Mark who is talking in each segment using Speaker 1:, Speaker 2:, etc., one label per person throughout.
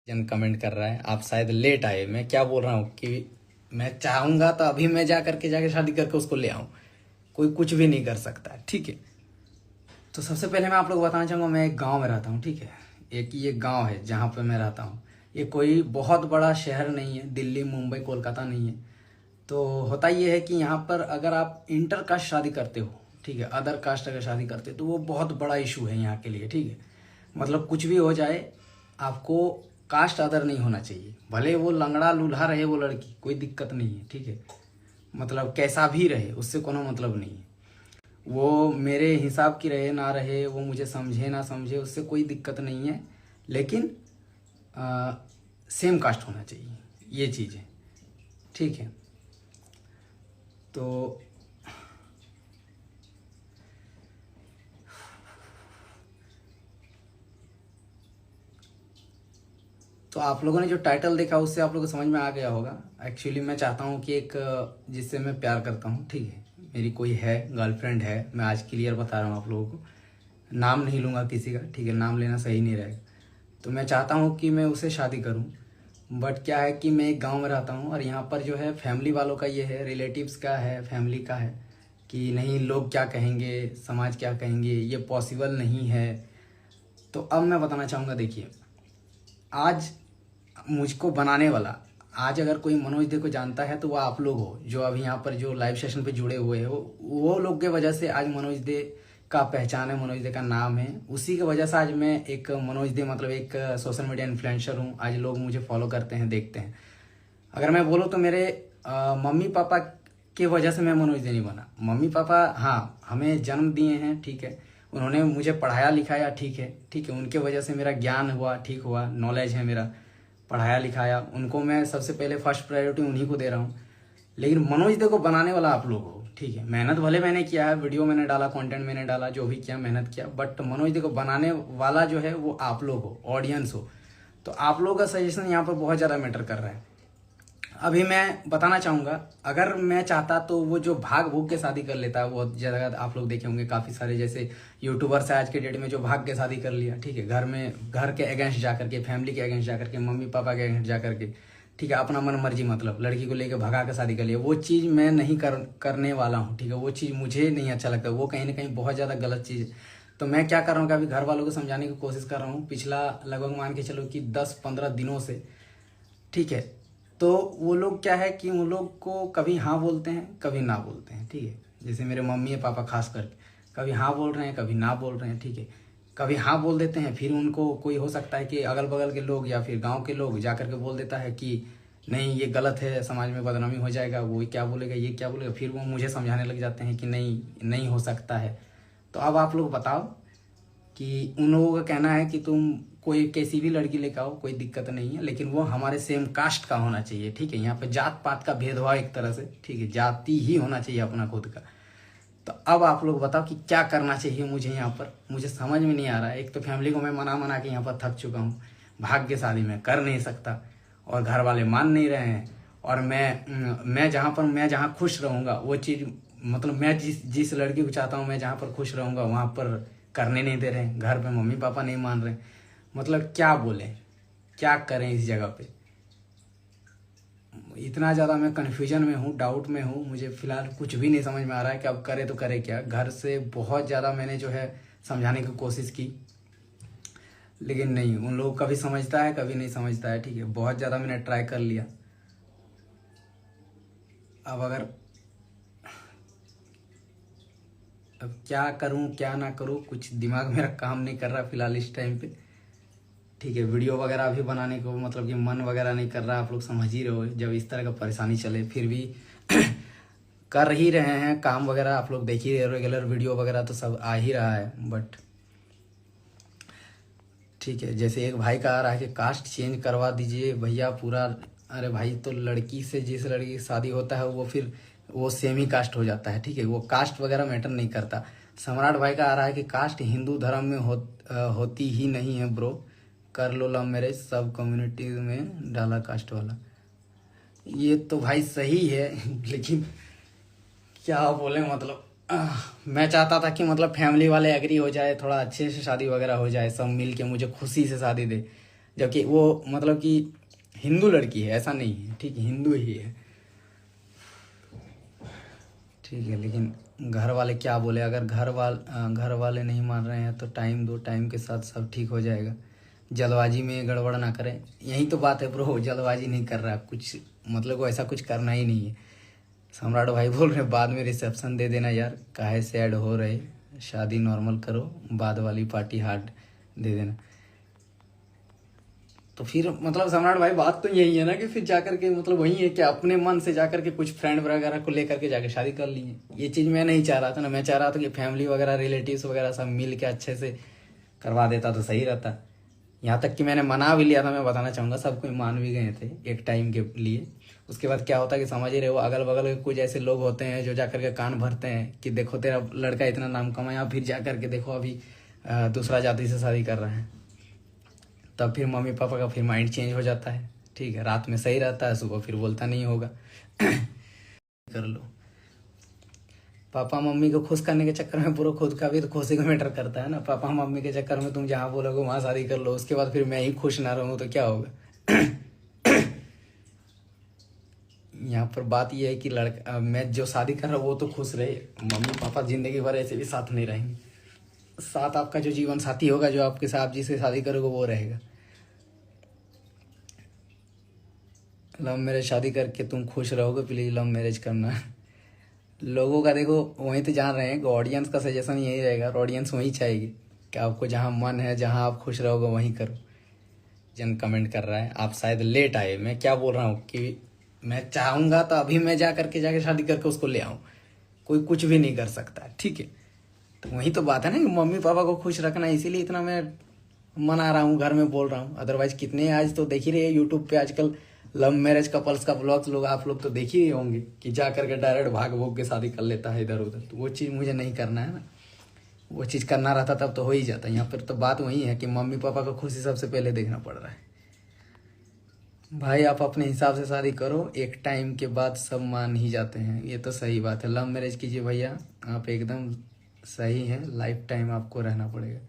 Speaker 1: जन कमेंट कर रहा है आप शायद लेट आए। मैं क्या बोल रहा हूँ कि मैं चाहूंगा तो अभी मैं जाके शादी करके उसको ले आऊं। कोई कुछ भी नहीं कर सकता है, ठीक है। तो सबसे पहले मैं आप लोग बताना चाहूंगा, मैं एक गांव में रहता हूँ, ठीक है। एक ये गांव है जहाँ पे मैं रहता हूँ। ये कोई बहुत बड़ा शहर नहीं है, दिल्ली मुंबई कोलकाता नहीं है। तो होता ये है कि यहाँ पर अगर आप इंटर कास्ट शादी करते हो, ठीक है, अदर कास्ट अगर शादी करते हो तो वो बहुत बड़ा इशू है यहाँ के लिए, ठीक है। मतलब कुछ भी हो जाए, आपको कास्ट अदर नहीं होना चाहिए। भले वो लंगड़ा लूल्हा रहे वो लड़की, कोई दिक्कत नहीं है, ठीक है। मतलब कैसा भी रहे उससे कोनो मतलब नहीं है। वो मेरे हिसाब की रहे ना रहे, वो मुझे समझे ना समझे, उससे कोई दिक्कत नहीं है। लेकिन सेम कास्ट होना चाहिए, ये चीज़ है, ठीक है। तो तो आप लोगों ने जो टाइटल देखा उससे आप लोगों को समझ में आ गया होगा। एक्चुअली मैं चाहता हूँ कि एक जिससे मैं प्यार करता हूँ, ठीक है, मेरी कोई है, गर्लफ्रेंड है। मैं आज क्लियर बता रहा हूँ आप लोगों को, नाम नहीं लूँगा किसी का, ठीक है, नाम लेना सही नहीं रहेगा। तो मैं चाहता हूँ कि मैं उससे शादी करूँ। बट क्या है कि मैं एक गांव में रहता हूँ और यहाँ पर जो है फैमिली वालों का ये है, रिलेटिव्स का है, फैमिली का है कि नहीं, लोग क्या कहेंगे, समाज क्या कहेंगे, ये पॉसिबल नहीं है। तो अब मैं बताना चाहूँगा, देखिए, आज मुझको बनाने वाला, आज अगर कोई मनोज दे को जानता है तो वो आप लोग हो, जो अभी यहाँ पर जो लाइव सेशन पे जुड़े हुए हो। वो लोग के वजह से आज मनोज दे का पहचान है, मनोज दे का नाम है। उसी की वजह से आज मैं एक मनोज दे मतलब एक सोशल मीडिया इन्फ्लुएंसर हूँ। आज लोग मुझे फॉलो करते हैं, देखते हैं। अगर मैं बोलूँ तो मेरे मम्मी पापा की वजह से मैं मनोज दे नहीं बना। मम्मी पापा हाँ हमें जन्म दिए हैं, ठीक है, उन्होंने मुझे पढ़ाया लिखाया, ठीक है, ठीक है, उनके वजह से मेरा ज्ञान हुआ, ठीक हुआ, नॉलेज है मेरा, पढ़ाया लिखाया, उनको मैं सबसे पहले फर्स्ट प्रायोरिटी उन्हीं को दे रहा हूँ। लेकिन मनोज दे को बनाने वाला आप लोग हो, ठीक है। मेहनत भले मैंने किया है, वीडियो मैंने डाला, कंटेंट मैंने डाला, जो भी किया मेहनत किया, बट मनोज दे को बनाने वाला जो है वो आप लोग हो, ऑडियंस हो। तो आप लोगों का सजेशन यहाँ पर बहुत ज़्यादा मैटर कर रहा है। अभी मैं बताना चाहूँगा, अगर मैं चाहता तो वो जो भाग भूग के शादी कर लेता है, वो ज़्यादा आप लोग देखे होंगे काफ़ी सारे जैसे यूट्यूबर्स है आज के डेट में जो भाग के शादी कर लिया, ठीक है, घर में घर के अगेंस्ट जा करके, फैमिली के अगेंस्ट जा करके, मम्मी पापा के अगेंस्ट जा करके, ठीक है, अपना मन मर्जी मतलब लड़की को लेकर भगा के शादी कर लिया। वो चीज़ मैं नहीं करने वाला हूँ, ठीक है। वो चीज़ मुझे नहीं अच्छा लगता, वो कहीं ना कहीं बहुत ज़्यादा गलत चीज़ है। तो मैं क्या कर रहा हूँ कि अभी घर वालों को समझाने की कोशिश कर रहा हूँ, पिछला लगभग मान के चलो कि 10-15 दिनों से, ठीक है। तो वो लोग क्या है कि उन लोग को कभी हाँ बोलते हैं, कभी ना बोलते हैं, ठीक है। जैसे मेरे मम्मी और पापा खास करके कभी हाँ बोल रहे हैं, कभी ना बोल रहे हैं, ठीक है। कभी हाँ बोल देते हैं, फिर उनको कोई हो सकता है कि अगल बगल के लोग या फिर गांव के लोग जा करके बोल देता है कि नहीं ये गलत है, समाज में बदनामी हो जाएगा, वो क्या बोलेगा, ये क्या बोलेगा, फिर वो मुझे समझाने लग जाते हैं कि नहीं नहीं हो सकता है। तो अब आप लोग बताओ कि उन लोगों का कहना है कि तुम कोई कैसी भी लड़की लेकर आओ, कोई दिक्कत नहीं है, लेकिन वो हमारे सेम कास्ट का होना चाहिए, ठीक है। यहाँ पे जात पात का भेदभाव एक तरह से, ठीक है, जाति ही होना चाहिए अपना खुद का। तो अब आप लोग बताओ कि क्या करना चाहिए मुझे यहाँ पर, मुझे समझ में नहीं आ रहा है। एक तो फैमिली को मैं मना मना के यहाँ पर थक चुका हूँ, भाग्य शादी में कर नहीं सकता और घर वाले मान नहीं रहे हैं। और मैं जहाँ खुश रहूँगा वो चीज़, मतलब मैं जिस लड़की को चाहता हूँ, मैं जहाँ पर खुश रहूँगा वहाँ पर करने नहीं दे रहे हैं। घर पे मम्मी पापा नहीं मान रहे। मतलब क्या बोलें, क्या करें इस जगह पे। इतना ज़्यादा मैं कन्फ्यूजन में हूँ, डाउट में हूँ। मुझे फ़िलहाल कुछ भी नहीं समझ में आ रहा है कि अब करे तो करे क्या। घर से बहुत ज़्यादा मैंने जो है समझाने की कोशिश की, लेकिन नहीं, उन लोग कभी समझता है कभी नहीं समझता है, ठीक है। बहुत ज़्यादा मैंने ट्राई कर लिया। अब क्या करूं क्या ना करूं, कुछ दिमाग मेरा काम नहीं कर रहा फिलहाल इस टाइम पे, ठीक है। वीडियो वगैरह भी बनाने को मतलब कि मन वगैरह नहीं कर रहा। आप लोग समझ ही रहे हो, जब इस तरह का परेशानी चले फिर भी कर ही रहे हैं काम वगैरह। आप लोग देख ही रहे हो, रेगुलर वीडियो वगैरह तो सब आ ही रहा है। बट ठीक है, जैसे एक भाई का आ रहा है कि कास्ट चेंज करवा दीजिए भैया पूरा। अरे भाई, तो लड़की से जिस लड़की की शादी होता है वो फिर वो सेम ही कास्ट हो जाता है, ठीक है। वो कास्ट वगैरह मैटर नहीं करता। सम्राट भाई का आ रहा है कि कास्ट हिंदू धर्म में होती ही नहीं है ब्रो, कर लो लव मैरिज, सब कम्युनिटी में डाला कास्ट वाला। ये तो भाई सही है लेकिन क्या बोले, मतलब मैं चाहता था कि मतलब फैमिली वाले एग्री हो जाए, थोड़ा अच्छे से शादी वगैरह हो जाए, सब मिल के मुझे खुशी से शादी दे। जबकि वो मतलब कि हिंदू लड़की है, ऐसा नहीं है, ठीक है, हिंदू ही है, ठीक है। लेकिन घर वाले क्या बोले, अगर घर वाले नहीं मान रहे हैं तो टाइम दो, टाइम के साथ सब ठीक हो जाएगा। जल्दबाजी में गड़बड़ ना करें, यही तो बात है ब्रो, जल्दबाजी नहीं कर रहा कुछ, मतलब को ऐसा कुछ करना ही नहीं है। सम्राट भाई बोल रहे बाद में रिसेप्शन दे देना यार, काहे सैड हो रहे, शादी नॉर्मल करो, बाद वाली पार्टी हार्ड दे देना। तो फिर मतलब सम्राट भाई बात तो यही है ना कि फिर जाकर के मतलब वही है कि अपने मन से जाकर के कुछ फ्रेंड वगैरह को लेकर के जाके शादी कर लीजिए। ये चीज़ मैं नहीं चाह रहा था ना, मैं चाह रहा था कि फैमिली वगैरह रिलेटिव्स वगैरह सब मिल के अच्छे से करवा देता तो सही रहता। यहाँ तक कि मैंने मना भी लिया था, मैं बताना चाहूँगा, सब कोई मान भी गए थे एक टाइम के लिए। उसके बाद क्या होता है कि समझ ही रहे हो, अगल बगल के कुछ ऐसे लोग होते हैं जो जाकर के कान भरते हैं कि देखो तेरा लड़का इतना नाम कमाया, फिर जाकर के देखो अभी दूसरा जाति से शादी कर रहे हैं। तब फिर मम्मी पापा का फिर माइंड चेंज हो जाता है, ठीक है। रात में सही रहता है, सुबह फिर बोलता नहीं होगा। कर लो, पापा मम्मी को खुश करने के चक्कर में पूरा खुद का भी तो खुशी का मैटर करता है ना। पापा मम्मी के चक्कर में तुम जहाँ बोलोगे वहाँ शादी कर लो, उसके बाद फिर मैं ही खुश ना रहूँ तो क्या होगा। यहाँ पर बात यह है कि लड़का, मैं जो शादी कर रहा हूँ वो तो खुश रहे, मम्मी पापा जिंदगी भर ऐसे भी साथ नहीं रहेंगे। साथ आपका जो जीवन साथी होगा, जो आपके साथ जिससे शादी करोगे वो रहेगा। लव मैरिज शादी करके तुम खुश रहोगे, प्लीज लव मैरिज करना। लोगों का देखो वहीं तो जान रहे हैं कि ऑडियंस का सजेशन यही रहेगा, और ऑडियंस वही चाहेगी कि आपको जहाँ मन है, जहाँ आप खुश रहोगे वहीं करो। जन कमेंट कर रहा है आप शायद लेट आए, मैं क्या बोल रहा हूँ कि मैं चाहूँगा तो अभी मैं जाके शादी करके उसको ले आऊँ, कोई कुछ भी नहीं कर सकता, ठीक है। तो वही तो बात है ना कि मम्मी पापा को खुश रखना, इसीलिए इतना मैं मना रहा हूँ, घर में बोल रहा हूँ। अदरवाइज कितने आज तो देख ही रहे यूट्यूब पे आजकल लव मैरिज कपल्स का ब्लॉग्स लोग, आप लोग तो देख ही रहे होंगे कि जा करके डायरेक्ट भाग भोग के शादी कर लेता है इधर उधर। तो वो चीज़ मुझे नहीं करना है ना, वो चीज़ करना रहता तब तो हो ही जाता। यहाँ पर तो बात वही है कि मम्मी पापा को खुशी सबसे पहले देखना पड़ रहा है। भाई आप अपने हिसाब से शादी करो, एक टाइम के बाद सब मान ही जाते हैं, ये तो सही बात है। लव मैरिज कीजिए भैया, आप एकदम सही है, लाइफ टाइम आपको रहना पड़ेगा।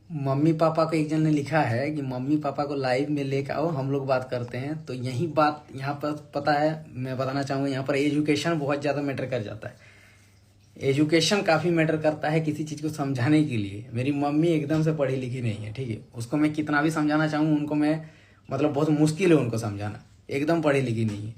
Speaker 1: मम्मी पापा को एक जन ने लिखा है कि मम्मी पापा को लाइव में लेकर आओ, हम लोग बात करते हैं। तो यही बात यहाँ पर पता है, मैं बताना चाहूँगा, यहाँ पर एजुकेशन बहुत ज़्यादा मैटर कर जाता है। एजुकेशन काफ़ी मैटर करता है किसी चीज़ को समझाने के लिए। मेरी मम्मी एकदम से पढ़ी लिखी नहीं है, ठीक है, उसको मैं कितना भी समझाना चाहूँ उनको मैं मतलब बहुत मुश्किल है उनको समझाना, एकदम पढ़ी लिखी नहीं है,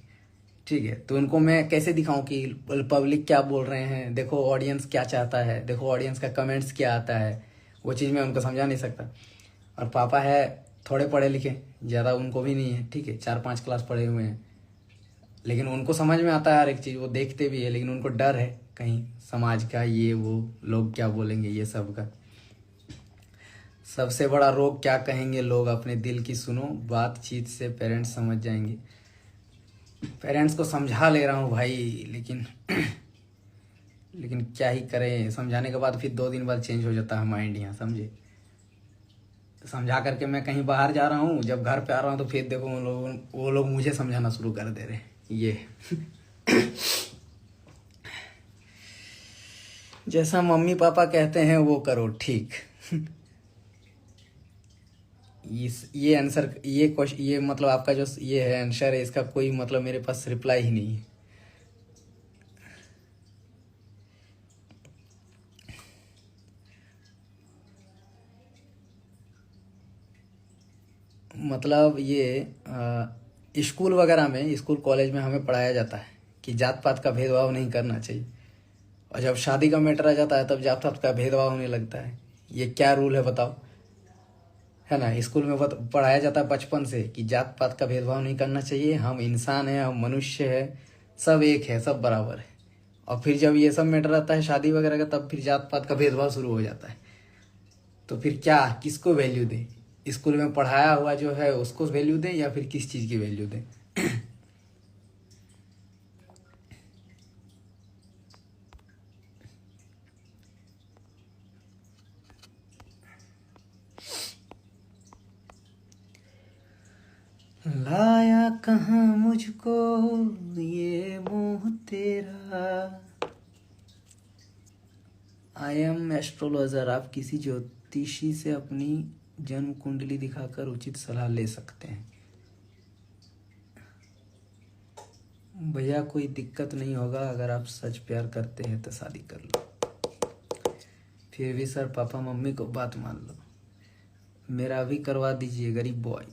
Speaker 1: ठीक है। तो उनको मैं कैसे दिखाऊं कि पब्लिक क्या बोल रहे हैं, देखो ऑडियंस क्या चाहता है, देखो ऑडियंस का कमेंट्स क्या आता है, वो चीज़ मैं उनको समझा नहीं सकता। और पापा है थोड़े पढ़े लिखे, ज़्यादा उनको भी नहीं है, ठीक है, 4-5 क्लास पढ़े हुए हैं, लेकिन उनको समझ में आता है हर एक चीज़, वो देखते भी है, लेकिन उनको डर है कहीं समाज का, ये वो लोग क्या बोलेंगे, ये सब का। सबसे बड़ा रोग क्या कहेंगे लोग, अपने दिल की सुनो, बातचीत से पेरेंट्स समझ जाएंगे। पेरेंट्स को समझा ले रहा हूँ भाई, लेकिन क्या ही करें, समझाने के बाद फिर 2 दिन बाद चेंज हो जाता है माइंड, यहाँ समझे। समझा करके मैं कहीं बाहर जा रहा हूँ, जब घर पे आ रहा हूँ तो फिर देखो वो लोग मुझे समझाना शुरू कर दे रहे ये। जैसा मम्मी पापा कहते हैं वो करो, ठीक। ये आंसर, ये क्वेश्चन, ये मतलब आपका जो ये है आंसर है, इसका कोई मतलब मेरे पास रिप्लाई ही नहीं है। मतलब ये स्कूल वगैरह में, स्कूल कॉलेज में हमें पढ़ाया जाता है कि जात पात का भेदभाव नहीं करना चाहिए, और जब शादी का मैटर आ जाता है तब जात पात का भेदभाव होने लगता है। ये क्या रूल है बताओ, है ना। स्कूल में पढ़ाया जाता है बचपन से कि जात पात का भेदभाव नहीं करना चाहिए, हम इंसान हैं, हम मनुष्य है, सब एक है, सब बराबर है। और फिर जब ये सब मैटर आता है शादी वगैरह का, तब फिर जात पात का भेदभाव शुरू हो जाता है। तो फिर क्या, किसको वैल्यू दें, स्कूल में पढ़ाया हुआ जो है उसको वैल्यू दें या फिर किस चीज़ की वैल्यू दें। लाया कहाँ मुझको ये मोह तेरा। आई एम एस्ट्रोलॉजर, आप किसी ज्योतिषी से अपनी जन्म कुंडली दिखाकर उचित सलाह ले सकते हैं। भैया कोई दिक्कत नहीं होगा, अगर आप सच प्यार करते हैं तो शादी कर लो। फिर भी सर पापा मम्मी को बात मान लो, मेरा भी करवा दीजिए गरीब बॉय।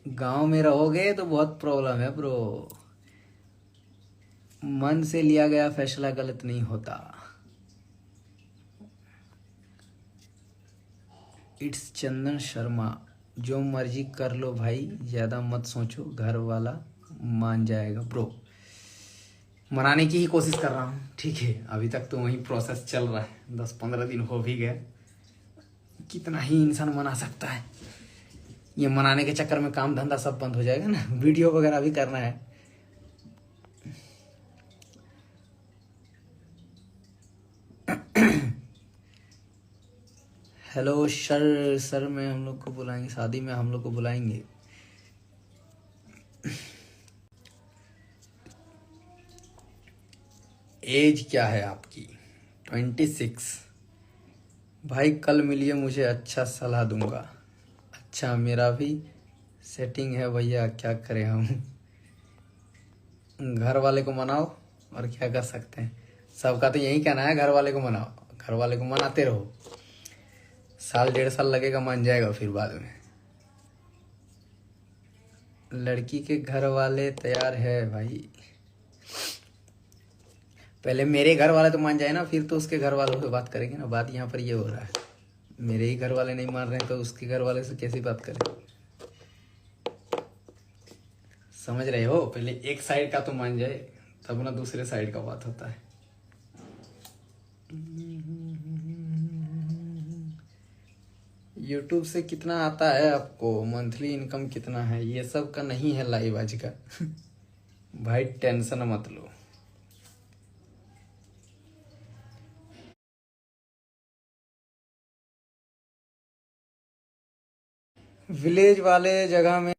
Speaker 1: गांव में रहोगे तो बहुत प्रॉब्लम है ब्रो। मन से लिया गया फैसला गलत नहीं होता। इट्स चंदन शर्मा, जो मर्जी कर लो भाई, ज्यादा मत सोचो, घर वाला मान जाएगा ब्रो। मनाने की ही कोशिश कर रहा हूँ, ठीक है। अभी तक तो वही प्रोसेस चल रहा है, 10-15 दिन हो भी गए। कितना ही इंसान मना सकता है। ये मनाने के चक्कर में काम धंधा सब बंद हो जाएगा ना, वीडियो वगैरह भी करना है। हेलो सर में हम लोग को बुलाएंगे, शादी में हम लोग को बुलाएंगे। एज क्या है आपकी? 26। भाई कल मिलिए, मुझे अच्छा सलाह दूंगा। अच्छा मेरा भी सेटिंग है भैया, क्या करें हम। घर वाले को मनाओ, और क्या कर सकते हैं। सबका तो यही कहना है, घर वाले को मनाओ, घर वाले को मनाते रहो। 1-1.5 साल लगेगा, मान जाएगा फिर बाद में। लड़की के घर वाले तैयार है भाई, पहले मेरे घर वाले तो मान जाए ना, फिर तो उसके घर वालों से बात करेंगे ना। बात यहाँ पर ये हो रहा है, मेरे ही घर वाले नहीं मान रहे तो उसके घर वाले से कैसी बात करें। समझ रहे हो, पहले एक साइड का तो मान जाए, तब ना दूसरे साइड का बात होता है। YouTube से कितना आता है आपको, मंथली इनकम कितना है, ये सब का नहीं है लाइव आज का। भाई टेंशन मत लो। विलेज वाले जगह में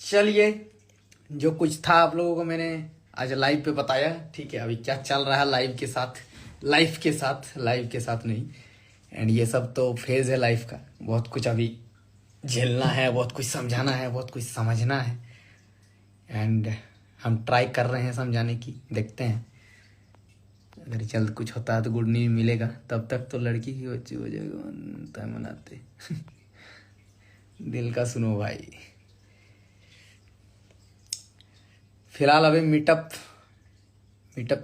Speaker 1: चलिए, जो कुछ था आप लोगों को मैंने आज लाइव पे बताया, ठीक है। अभी क्या चल रहा है लाइव के साथ, लाइव के साथ नहीं। एंड ये सब तो फेज है लाइफ का, बहुत कुछ अभी झेलना है, बहुत कुछ समझाना है, बहुत कुछ समझना है। एंड हम ट्राई कर रहे हैं समझाने की, देखते हैं अगर जल्द कुछ होता है तो गुड न्यूज मिलेगा। तब तक तो लड़की की बच्ची हो जाएगा मनाते। दिल का सुनो भाई। फिलहाल अभी मीटअप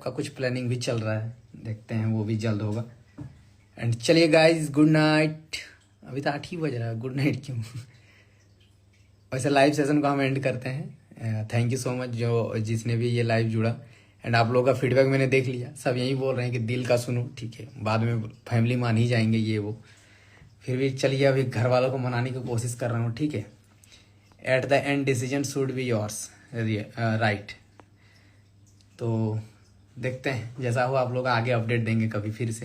Speaker 1: का कुछ प्लानिंग भी चल रहा है, देखते हैं वो भी जल्द होगा। एंड चलिए गाइज, गुड नाइट। अभी तो 8 ही बज रहा है, गुड नाइट क्यों। वैसे लाइव सेशन को हम एंड करते हैं। थैंक यू सो मच जो जिसने भी ये लाइव जुड़ा। एंड आप लोगों का फीडबैक मैंने देख लिया, सब यही बोल रहे हैं कि दिल का सुनो, ठीक है। बाद में फैमिली मान ही जाएंगे ये वो, फिर भी चलिए अभी घर वालों को मनाने की कोशिश कर रहा हूँ, ठीक है। At the end decision should be yours, right. तो देखते हैं जैसा हो, आप लोग आगे अपडेट देंगे कभी फिर से।